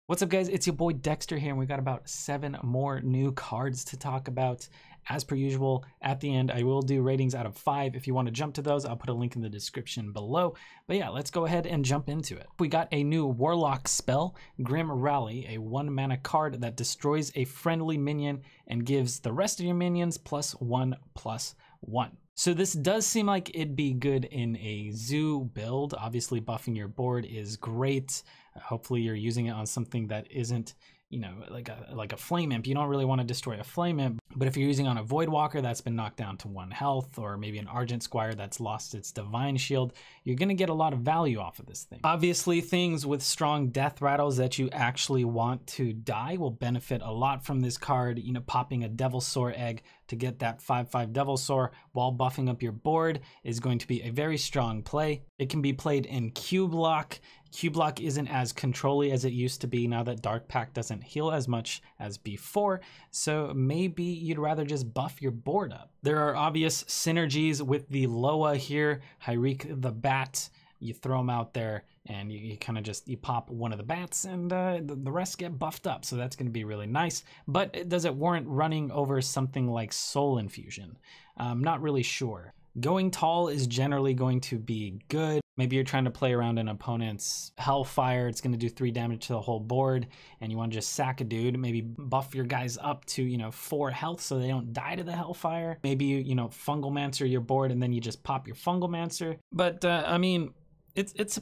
What's up, guys? It's your boy Dekkster here, and we got about 7 more new cards to talk about. As per usual, at the end, I will do ratings out of 5. If you want to jump to those, I'll put a link in the description below. But yeah, let's go ahead and jump into it. We got a new Warlock spell, Grim Rally, a 1-mana card that destroys a friendly minion and gives the rest of your minions +1/+1. So this does seem like it'd be good in a zoo build. Obviously, buffing your board is great. Hopefully you're using it on something that isn't, you know, like a flame imp. You don't really want to destroy a flame imp, but if you're using on a void walker that's been knocked down to 1 health, or maybe an Argent Squire that's lost its divine shield, you're going to get a lot of value off of this thing. Obviously, things with strong death rattles that you actually want to die will benefit a lot from this card. You know, popping a Devilsaur egg to get that 5/5 Devilsaur while buffing up your board is going to be a very strong play. It can be played in cube lock. Cube lock isn't as controlly as it used to be now that Dark Pact doesn't heal as much as before, so maybe you'd rather just buff your board up. There are obvious synergies with the Loa here. Hyreek the Bat, you throw them out there and you kind of just, you pop one of the bats and the rest get buffed up, so that's going to be really nice. But does it warrant running over something like Soul Infusion? I'm not really sure. Going tall is generally going to be good. Maybe you're trying to play around an opponent's Hellfire. It's going to do 3 damage to the whole board, and you want to just sack a dude. Maybe buff your guys up to, you know, 4 health so they don't die to the Hellfire. Maybe you know, Fungalmancer your board, and then you just pop your Fungalmancer. But I mean, it's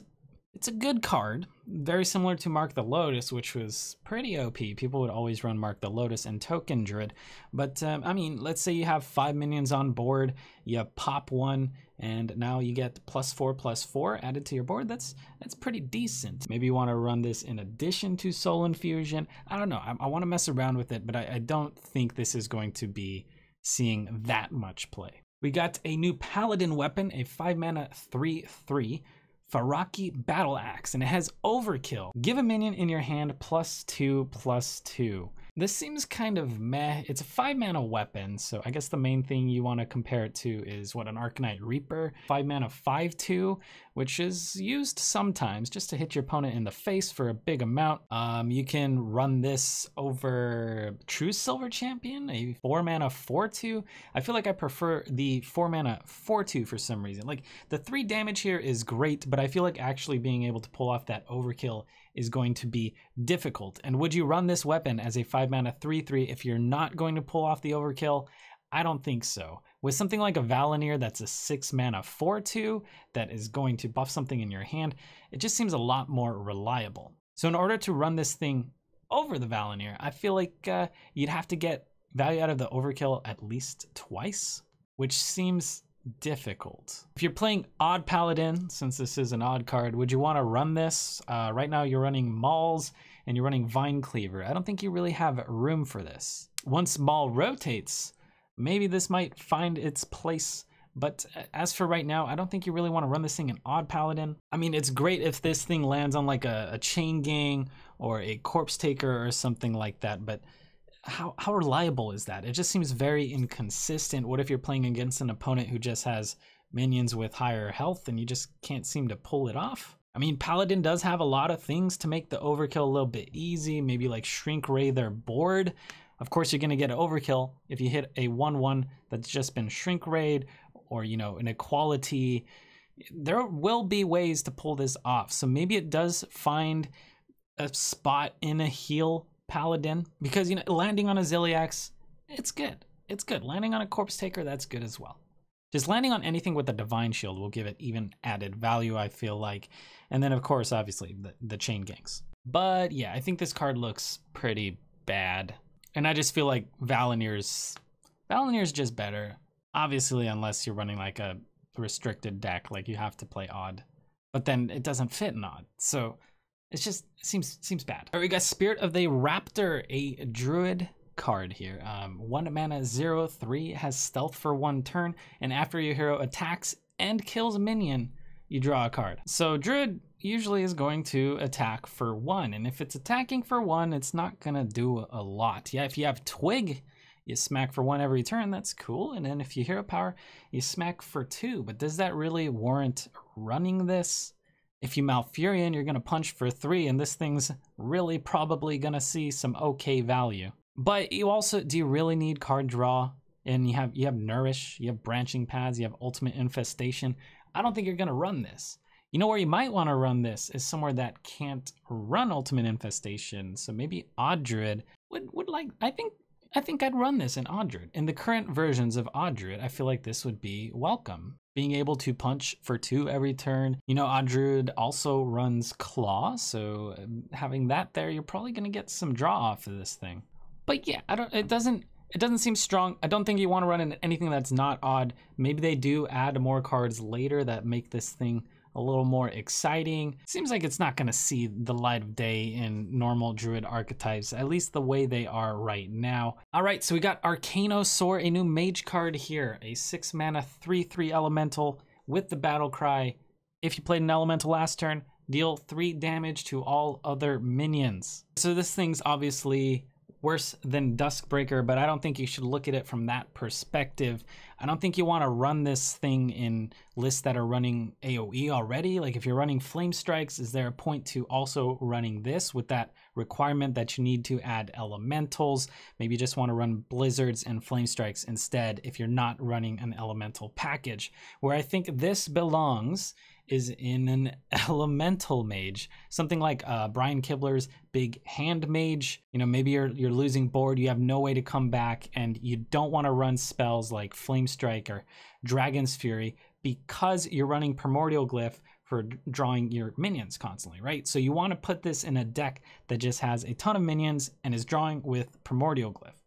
a good card, very similar to Mark the Lotus, which was pretty OP. People would always run Mark the Lotus and Token Druid. But I mean, let's say you have 5 minions on board, you pop one, and now you get +4/+4 added to your board. That's pretty decent. Maybe you want to run this in addition to Soul Infusion. I don't know. I want to mess around with it, but I don't think this is going to be seeing that much play. We got a new Paladin weapon, a 5-mana 3/3. Farraki Battle Axe, and it has Overkill. Give a minion in your hand +2/+2. This seems kind of meh. It's a 5-mana weapon, so I guess the main thing you want to compare it to is what, an Arcanite Reaper, 5-mana 5/2, which is used sometimes just to hit your opponent in the face for a big amount. You can run this over True Silver Champion, a 4-mana 4/2. I feel like I prefer the 4-mana 4/2 for some reason. Like, the 3 damage here is great, but I feel like actually being able to pull off that overkill is going to be difficult. And would you run this weapon as a 5-mana 3/3 if you're not going to pull off the overkill? I don't think so. With something like a Valenier that's a 6-mana 4/2 that is going to buff something in your hand, it just seems a lot more reliable. So in order to run this thing over the Valenier, I feel like you'd have to get value out of the overkill at least twice, which seems difficult. If you're playing Odd Paladin, since this is an odd card, would you want to run this? Right now you're running Mauls and you're running Vine Cleaver. I don't think you really have room for this. Once Maul rotates, maybe this might find its place, but as for right now, I don't think you really want to run this thing in Odd Paladin. I mean, it's great if this thing lands on like a Chain Gang or a Corpse Taker or something like that, but how reliable is that? It just seems very inconsistent. What if you're playing against an opponent who just has minions with higher health and you just can't seem to pull it off? I mean, Paladin does have a lot of things to make the overkill a little bit easy, maybe like Shrink Ray their board. Of course, you're going to get an overkill if you hit a 1/1 that's just been Shrink Rayed, or, you know, an equality. There will be ways to pull this off. So maybe it does find a spot in a heal Paladin, because, you know, landing on a Ziliax, it's good. It's good. Landing on a Corpse Taker, that's good as well. Just landing on anything with a Divine Shield will give it even added value, I feel like. And then, of course, obviously, the Chain Gangs. But yeah, I think this card looks pretty bad. And I just feel like Valenier's just better. Obviously, unless you're running like a restricted deck, like you have to play Odd. But then it doesn't fit in Odd. So it's just, it seems bad. All right, we got Spirit of the Raptor, a Druid card here. 1-mana 0/3, has Stealth for 1 turn, and after your hero attacks and kills a minion, you draw a card. So Druid usually is going to attack for 1, and if it's attacking for 1, it's not gonna do a lot. Yeah, if you have Twig, you smack for 1 every turn, that's cool. And then if you hero power, you smack for 2. But does that really warrant running this? If you Malfurion, you're gonna punch for 3, and this thing's really probably gonna see some okay value. But you also, do you really need card draw? And you have Nourish, you have Branching Paths, you have Ultimate Infestation. I don't think you're gonna run this. You know where you might want to run this is somewhere that can't run Ultimate Infestation. So maybe Odd Druid would like, I think I'd run this in Odd Druid. In the current versions of Odd Druid, I feel like this would be welcome. Being able to punch for 2 every turn. You know, Odd Druid also runs Claw, so having that there, you're probably gonna get some draw off of this thing. But yeah, it doesn't seem strong. I don't think you want to run in anything that's not odd. Maybe they do add more cards later that make this thing a little more exciting. Seems like it's not going to see the light of day in normal Druid archetypes, at least the way they are right now. All right, so we got Arcanosaur, a new Mage card here, a 6 mana 3/3 elemental with the battle cry. If you played an elemental last turn, deal 3 damage to all other minions. So this thing's obviously worse than Duskbreaker, but I don't think you should look at it from that perspective. I don't think you want to run this thing in lists that are running AoE already. Like if you're running Flame Strikes, is there a point to also running this with that requirement that you need to add elementals? Maybe you just want to run Blizzards and Flame Strikes instead if you're not running an elemental package. Where I think this belongs is in an elemental mage, something like Brian Kibler's big hand mage. You know, maybe you're losing board, you have no way to come back, and you don't want to run spells like Flame Strike or Dragon's Fury because you're running Primordial Glyph for drawing your minions constantly, right? So you want to put this in a deck that just has a ton of minions and is drawing with Primordial Glyph.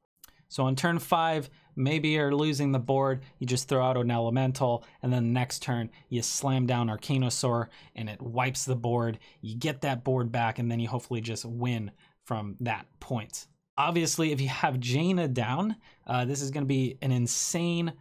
So on turn 5, maybe you're losing the board, you just throw out an elemental, and then the next turn you slam down Arcanosaur and it wipes the board. You get that board back, and then you hopefully just win from that point. Obviously, if you have Jaina down, this is going to be an insane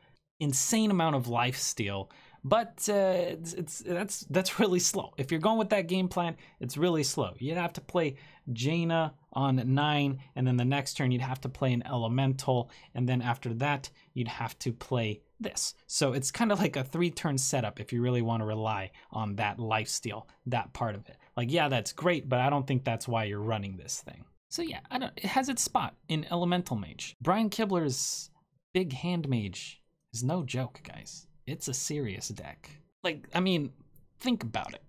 amount of lifesteal. But that's really slow. If you're going with that game plan, it's really slow. You'd have to play Jaina on 9, and then the next turn you'd have to play an elemental, and then after that you'd have to play this. So it's kind of like a 3-turn setup if you really want to rely on that lifesteal, that part of it. Like, yeah, that's great, but I don't think that's why you're running this thing. So yeah, it has its spot in Elemental Mage. Brian Kibler's big hand mage is no joke, guys. It's a serious deck. Like, I mean, think about it.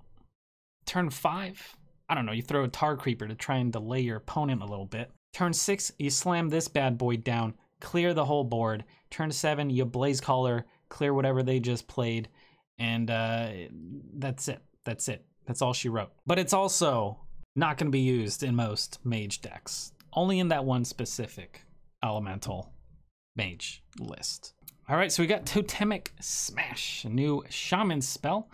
Turn 5, I don't know, you throw a Tar Creeper to try and delay your opponent a little bit. Turn 6, you slam this bad boy down, clear the whole board. Turn 7, you Blaze Caller, clear whatever they just played, and that's it. That's it. That's all she wrote. But it's also not going to be used in most Mage decks. Only in that one specific Elemental Mage list. All right, so we got Totemic Smash, a new Shaman spell.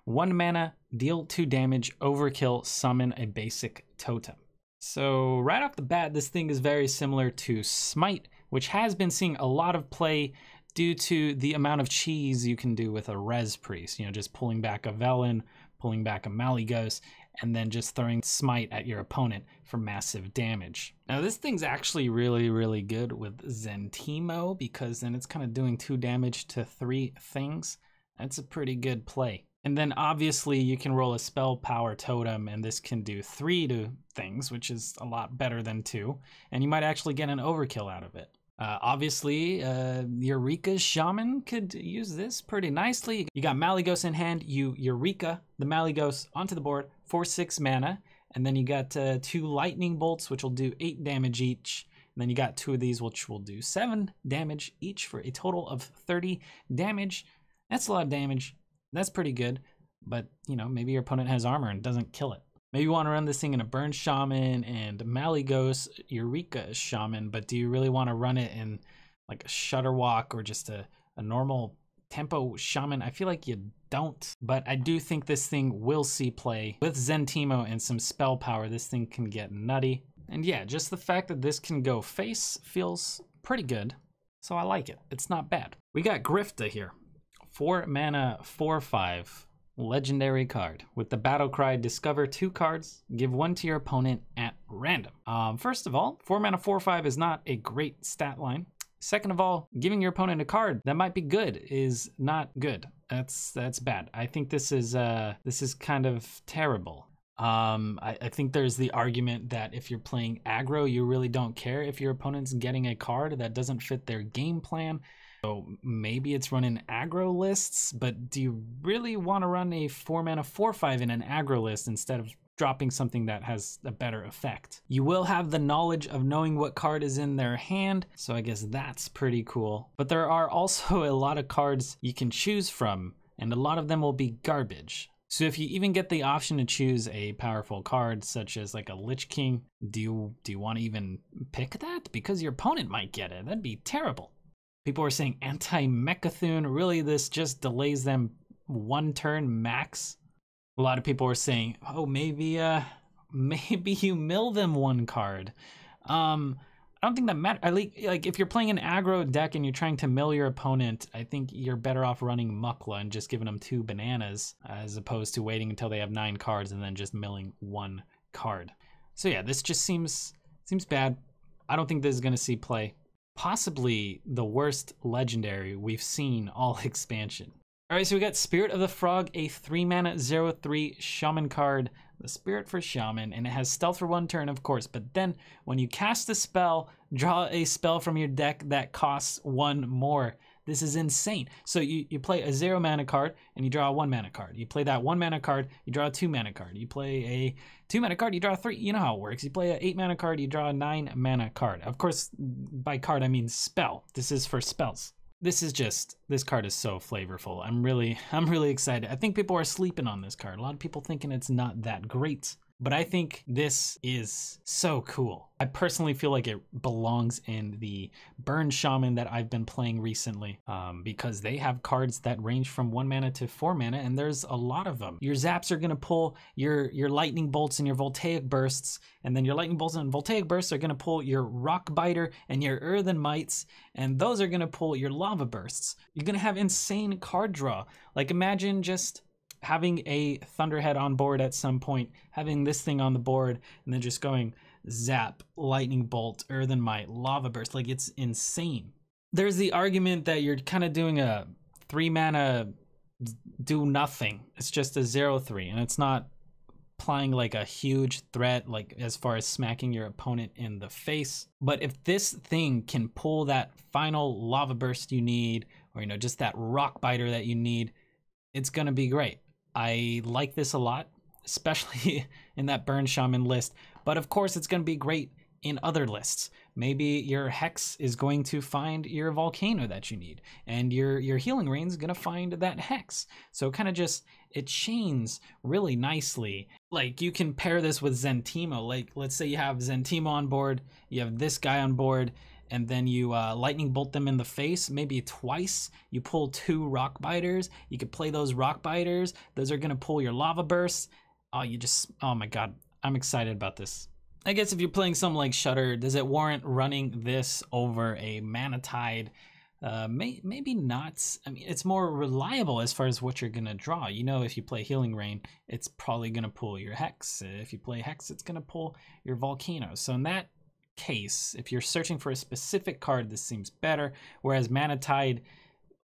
1 mana, deal 2 damage, overkill, summon a basic totem. So right off the bat, this thing is very similar to Smite, which has been seeing a lot of play due to the amount of cheese you can do with a Res Priest. You know, just pulling back a Velen, pulling back a Malygos, and then just throwing Smite at your opponent for massive damage. Now this thing's actually really good with Zentimo, because then it's kind of doing 2 damage to 3 things. That's a pretty good play. And then obviously you can roll a spell power totem, and this can do 3 to things, which is a lot better than 2. And you might actually get an overkill out of it. Obviously, Eureka's Shaman could use this pretty nicely. You got Malygos in hand, you Eureka the Malygos onto the board for 6 mana, and then you got 2 Lightning Bolts, which will do 8 damage each. And then you got 2 of these, which will do 7 damage each for a total of 30 damage. That's a lot of damage. That's pretty good, but you know, maybe your opponent has armor and doesn't kill it. Maybe you want to run this thing in a Burn Shaman and Malygos Eureka Shaman, but do you really want to run it in like a Shudderwalk or just a normal tempo Shaman? I feel like you don't, but I do think this thing will see play. With Zentimo and some spell power, this thing can get nutty. And yeah, just the fact that this can go face feels pretty good, so I like it. It's not bad. We got Griftah here. 4 mana, 4/5. Legendary card. With the battle cry, discover 2 cards, give 1 to your opponent at random. First of all, 4 mana 4/5 is not a great stat line. Second of all, giving your opponent a card that might be good is not good. That's bad. I think this is kind of terrible. I think there's the argument that if you're playing aggro, you really don't care if your opponent's getting a card that doesn't fit their game plan. So maybe it's running aggro lists, but do you really want to run a 4-mana 4/5 in an aggro list instead of dropping something that has a better effect? You will have the knowledge of knowing what card is in their hand, so I guess that's pretty cool. But there are also a lot of cards you can choose from, and a lot of them will be garbage. So if you even get the option to choose a powerful card, such as like a Lich King, do you want to even pick that? Because your opponent might get it. That'd be terrible. People are saying anti-Mechathune. Really, this just delays them 1 turn max. A lot of people are saying, oh, maybe you mill them 1 card. I don't think that matters. Like if you're playing an aggro deck and you're trying to mill your opponent, I think you're better off running Mukla and just giving them 2 bananas as opposed to waiting until they have 9 cards and then just milling 1 card. So yeah, this just seems bad. I don't think this is going to see play. Possibly the worst legendary we've seen all expansion. All right, so we got Spirit of the Frog, a 3-mana 0/3 Shaman card. The Spirit for Shaman, and it has stealth for 1 turn, of course, but then when you cast a spell, draw a spell from your deck that costs 1 more. This is insane. So you play a 0-mana card and you draw a 1-mana card. You play that 1-mana card, you draw a 2-mana card. You play a 2-mana card, you draw a 3. You know how it works. You play an 8-mana card, you draw a 9-mana card. Of course, by card I mean spell. This is for spells. This card is so flavorful. I'm really excited. I think people are sleeping on this card. A lot of people thinking it's not that great, but I think this is so cool. I personally feel like it belongs in the Burn Shaman that I've been playing recently, because they have cards that range from 1 mana to 4 mana, and there's a lot of them. Your zaps are gonna pull your lightning bolts and your voltaic bursts, and then your lightning bolts and voltaic bursts are gonna pull your rock biter and your earthen mites, and those are gonna pull your lava bursts. You're gonna have insane card draw. Like imagine just having a Thunderhead on board at some point, having this thing on the board, and then just going zap, lightning bolt, earthen might, lava burst. Like it's insane. There's the argument that you're kind of doing a 3-mana do nothing. It's just a 0/3, and it's not applying like a huge threat, like as far as smacking your opponent in the face. But if this thing can pull that final lava burst you need, or just that rock biter that you need, it's gonna be great. I like this a lot, especially in that Burn Shaman list, but of course it's going to be great in other lists. Maybe your Hex is going to find your Volcano that you need, and your Healing Rain is going to find that Hex. So kind of just, it chains really nicely. Like you can pair this with Zentimo. Like let's say you have Zentimo on board, you have this guy on board, and then you lightning bolt them in the face, maybe twice. You pull 2 rock biters. You could play those rock biters. Those are gonna pull your lava bursts. Oh my God, I'm excited about this. I guess if you're playing something like Shudder, does it warrant running this over a Mana Tide? Maybe not. I mean, it's more reliable as far as what you're gonna draw. If you play Healing Rain, it's probably gonna pull your Hex. If you play Hex, it's gonna pull your Volcano. So in that case, if you're searching for a specific card, this seems better, whereas Mana Tide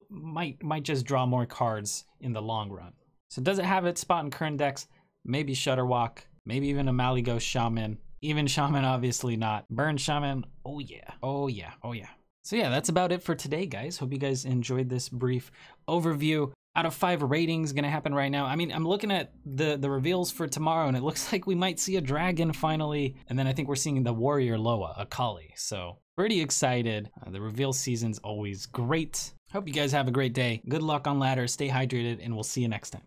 might just draw more cards in the long run. So does it have its spot in current decks? Maybe Shudderwock, maybe even a Malygos Shaman. Even Shaman, obviously not. Burn Shaman, oh yeah, oh yeah, oh yeah. So yeah, that's about it for today, guys. Hope you guys enjoyed this brief overview. Out of 5 ratings gonna happen right now. I mean, I'm looking at the reveals for tomorrow, and it looks like we might see a dragon finally. And then I think we're seeing the Warrior Loa, a Kali. So pretty excited. The reveal season's always great. Hope you guys have a great day. Good luck on ladder, stay hydrated, and we'll see you next time.